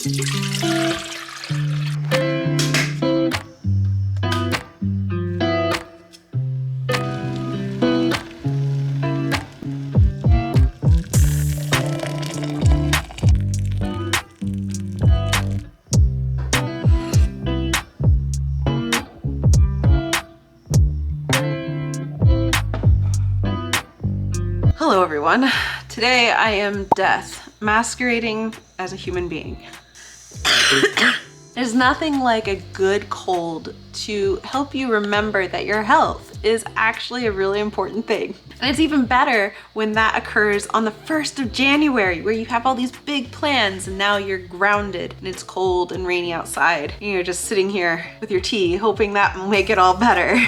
Hello everyone. Today I am Death, masquerading as a human being. There's nothing like a good cold to help you remember that your health is actually a really important thing. And it's even better when that occurs on the 1st of January, where you have all these big plans and now you're grounded and it's cold and rainy outside and you're just sitting here with your tea hoping that will make it all better.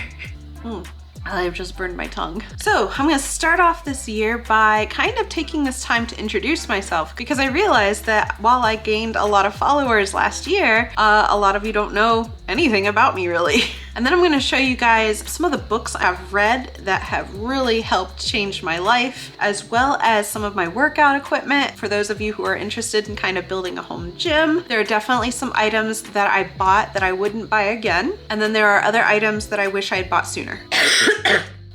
I've just burned my tongue. So I'm gonna start off this year by kind of taking this time to introduce myself, because I realized that while I gained a lot of followers last year, a lot of you don't know anything about me really. And then I'm gonna show you guys some of the books I've read that have really helped change my life, as well as some of my workout equipment for those of you who are interested in kind of building a home gym. There are definitely some items that I bought that I wouldn't buy again. And then there are other items that I wish I had bought sooner.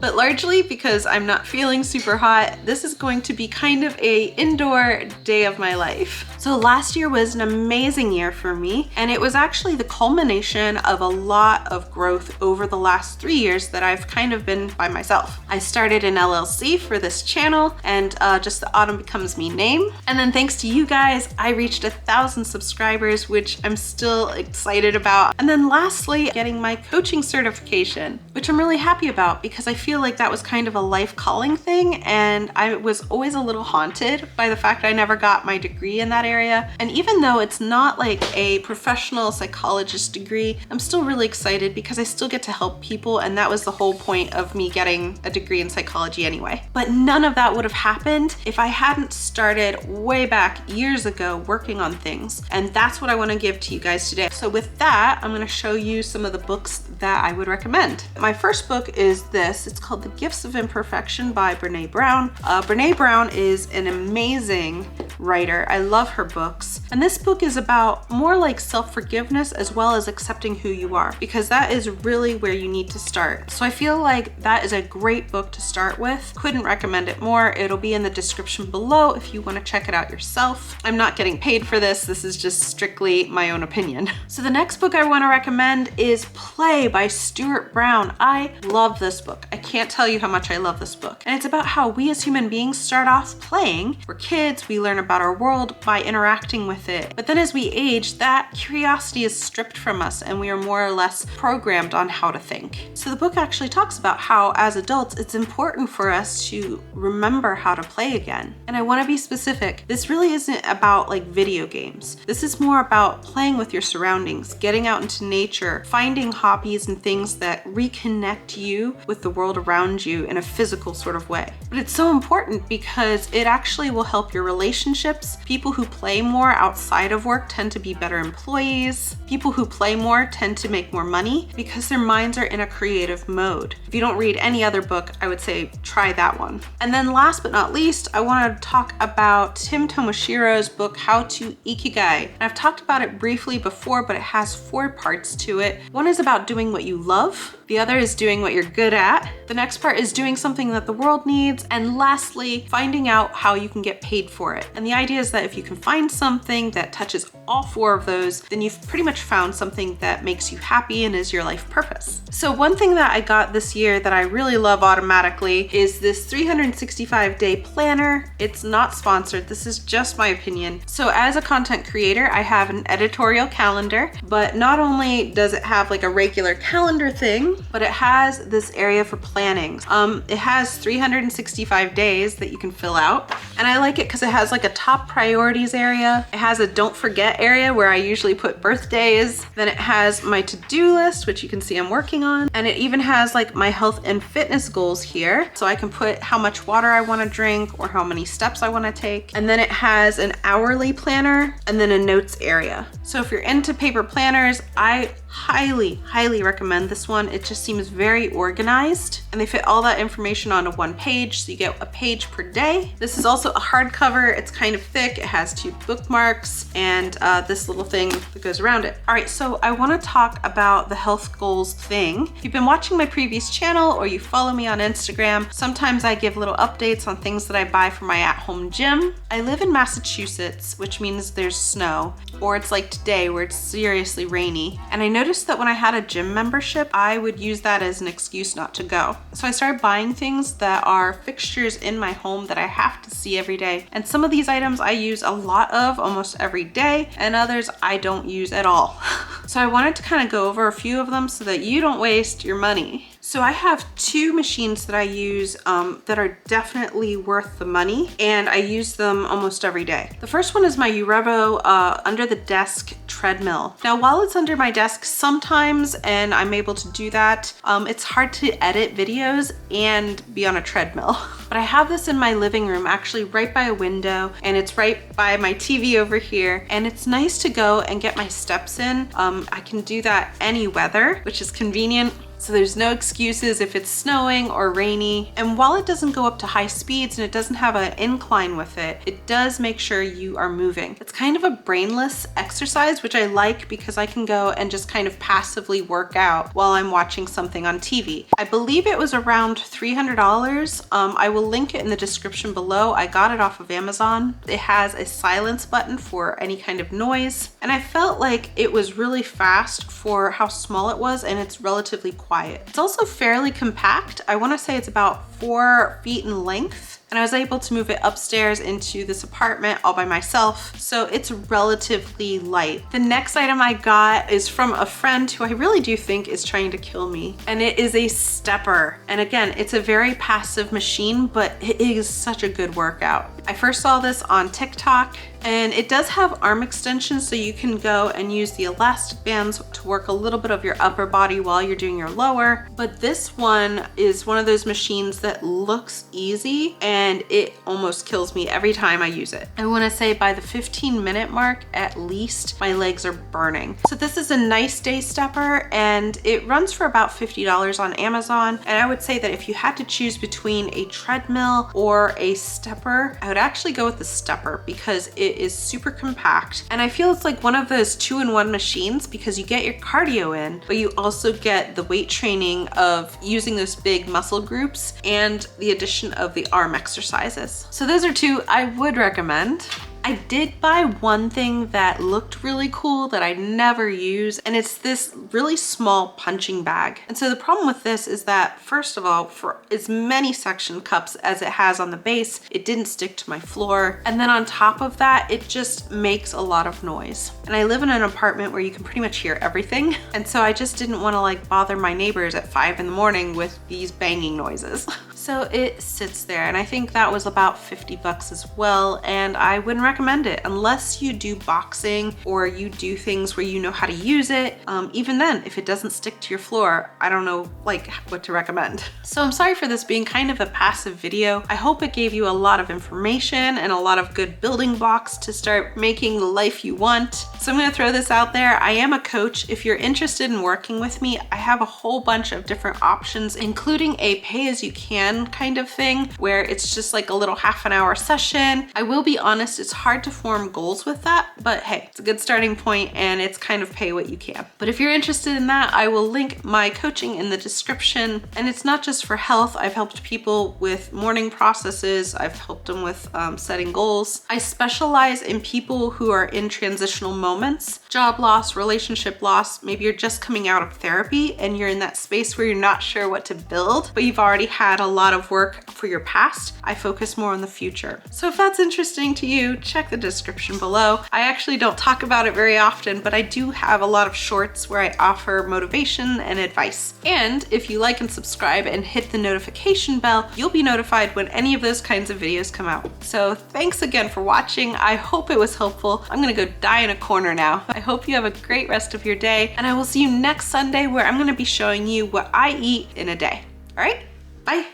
But largely because I'm not feeling super hot, this is going to be kind of a indoor day of my life. So last year was an amazing year for me, and it was actually the culmination of a lot of growth over the last 3 years that I've kind of been by myself. I started an LLC for this channel, and just the Autumn Becomes Me name. And then thanks to you guys, I reached 1,000 subscribers, which I'm still excited about. And then lastly, getting my coaching certification, which I'm really happy about because I feel like that was kind of a life calling thing, and I was always a little haunted by the fact I never got my degree in that area. And even though it's not like a professional psychologist degree, I'm still really excited because I still get to help people, and that was the whole point of me getting a degree in psychology anyway. But none of that would have happened if I hadn't started way back years ago working on things, and that's what I want to give to you guys today. So with that, I'm going to show you some of the books that I would recommend. My first book is this. It's called The Gifts of Imperfection by Brene Brown. Brene Brown is an amazing writer. I love her books. And this book is about more like self-forgiveness as well as accepting who you are, because that is really where you need to start. So I feel like that is a great book to start with. Couldn't recommend it more. It'll be in the description below if you want to check it out yourself. I'm not getting paid for this. This is just strictly my own opinion. So the next book I want to recommend is Play by Stewart Brown. I love this book. I can't tell you how much I love this book. And it's about how we as human beings start off playing. We're kids, we learn about our world by interacting with it. But then as we age, that curiosity is stripped from us and we are more or less programmed on how to think. So the book actually talks about how as adults, it's important for us to remember how to play again. And I want to be specific. This really isn't about like video games. This is more about playing with your surroundings, getting out into nature, finding hobbies and things that reconnect you with the world around you in a physical sort of way. But it's so important because it actually will help your relationships. People who play more outside of work tend to be better employees. People who play more tend to make more money because their minds are in a creative mode. If you don't read any other book, I would say try that one. And then last but not least, I want to talk about Tim Tomoshiro's book, How to Ikigai. And I've talked about it briefly before, but it has 4 parts to it. One is about doing what you love. The other is doing what you're good at. The next part is doing something that the world needs. And lastly, finding out how you can get paid for it. And the idea is that if you can find something that touches all 4 of those, then you've pretty much found something that makes you happy and is your life purpose. So one thing that I got this year that I really love automatically is this 365-day planner. It's not sponsored. This is just my opinion. So as a content creator, I have an editorial calendar, but not only does it have like a regular calendar thing, but it has this area for planning. It has 365 days that you can fill out. And I like it because it has like a top priorities area. It has a don't forget area where I usually put birthdays. Then it has my to-do list, which you can see I'm working on. And it even has like my health and fitness goals here. So I can put how much water I want to drink or how many steps I want to take. And then it has an hourly planner and then a notes area. So if you're into paper planners, I highly recommend this one. It just seems very organized, and they fit all that information onto one page, so you get a page per day. This is also a hardcover. It's kind of thick. It has 2 bookmarks and this little thing that goes around it. All right, so I want to talk about the health goals thing. If you've been watching my previous channel or you follow me on Instagram, sometimes I give little updates on things that I buy for my at-home gym. I live in Massachusetts, which means there's snow, or it's like today where it's seriously rainy. And I noticed that when I had a gym membership, I would use that as an excuse not to go. So I started buying things that are fixtures in my home that I have to see every day. And some of these items I use a lot of almost every day, and others I don't use at all. So I wanted to kind of go over a few of them so that you don't waste your money. So I have 2 machines that I use that are definitely worth the money, and I use them almost every day. The first one is my Urevo Under the Desk treadmill. Now, while it's under my desk sometimes, and I'm able to do that, it's hard to edit videos and be on a treadmill. But I have this in my living room, actually right by a window, and it's right by my TV over here. And it's nice to go and get my steps in. I can do that any weather, which is convenient. So there's no excuses if it's snowing or rainy. And while it doesn't go up to high speeds and it doesn't have an incline with it, it does make sure you are moving. It's kind of a brainless exercise, which I like because I can go and just kind of passively work out while I'm watching something on TV. I believe it was around $300. I will link it in the description below. I got it off of Amazon. It has a silence button for any kind of noise. And I felt like it was really fast for how small it was, and it's relatively quiet. It's also fairly compact. I want to say it's about 4 feet in length. And I was able to move it upstairs into this apartment all by myself, so it's relatively light. The next item I got is from a friend who I really do think is trying to kill me, and it is a stepper. And again, it's a very passive machine, but it is such a good workout. I first saw this on TikTok, and it does have arm extensions, so you can go and use the elastic bands to work a little bit of your upper body while you're doing your lower. But this one is one of those machines that looks easy, and it almost kills me every time I use it. I wanna say by the 15-minute mark, at least, my legs are burning. So this is a nice day stepper, and it runs for about $50 on Amazon. And I would say that if you had to choose between a treadmill or a stepper, I would actually go with the stepper because it is super compact. And I feel it's like one of those 2-in-1 machines because you get your cardio in, but you also get the weight training of using those big muscle groups and the addition of the arm exercises. So those are 2 I would recommend. I did buy one thing that looked really cool that I never use, and it's this really small punching bag. And so the problem with this is that, first of all, for as many suction cups as it has on the base, it didn't stick to my floor. And then on top of that, it just makes a lot of noise. And I live in an apartment where you can pretty much hear everything. And so I just didn't want to like bother my neighbors at 5 in the morning with these banging noises. So it sits there, and I think that was about 50 bucks as well, and I wouldn't recommend it unless you do boxing or you do things where you know how to use it. Even then, if it doesn't stick to your floor, I don't know like what to recommend. So I'm sorry for this being kind of a passive video. I hope it gave you a lot of information and a lot of good building blocks to start making the life you want. So I'm gonna throw this out there. I am a coach. If you're interested in working with me, I have a whole bunch of different options, including a pay-as-you-can kind of thing where it's just like a little half-an-hour session. I will be honest, it's hard to form goals with that, but hey, it's a good starting point, and it's kind of pay what you can. But if you're interested in that, I will link my coaching in the description. And it's not just for health. I've helped people with morning processes. I've helped them with setting goals. I specialize in people who are in transitional moments, job loss, relationship loss. Maybe you're just coming out of therapy and you're in that space where you're not sure what to build, but you've already had a lot of work for your past. I focus more on the future. So if that's interesting to you, check the description below. I actually don't talk about it very often, but I do have a lot of shorts where I offer motivation and advice. And if you like and subscribe and hit the notification bell, you'll be notified when any of those kinds of videos come out. So thanks again for watching. I hope it was helpful. I'm gonna go die in a corner now. I hope you have a great rest of your day, and I will see you next Sunday where I'm gonna be showing you what I eat in a day. All right, bye.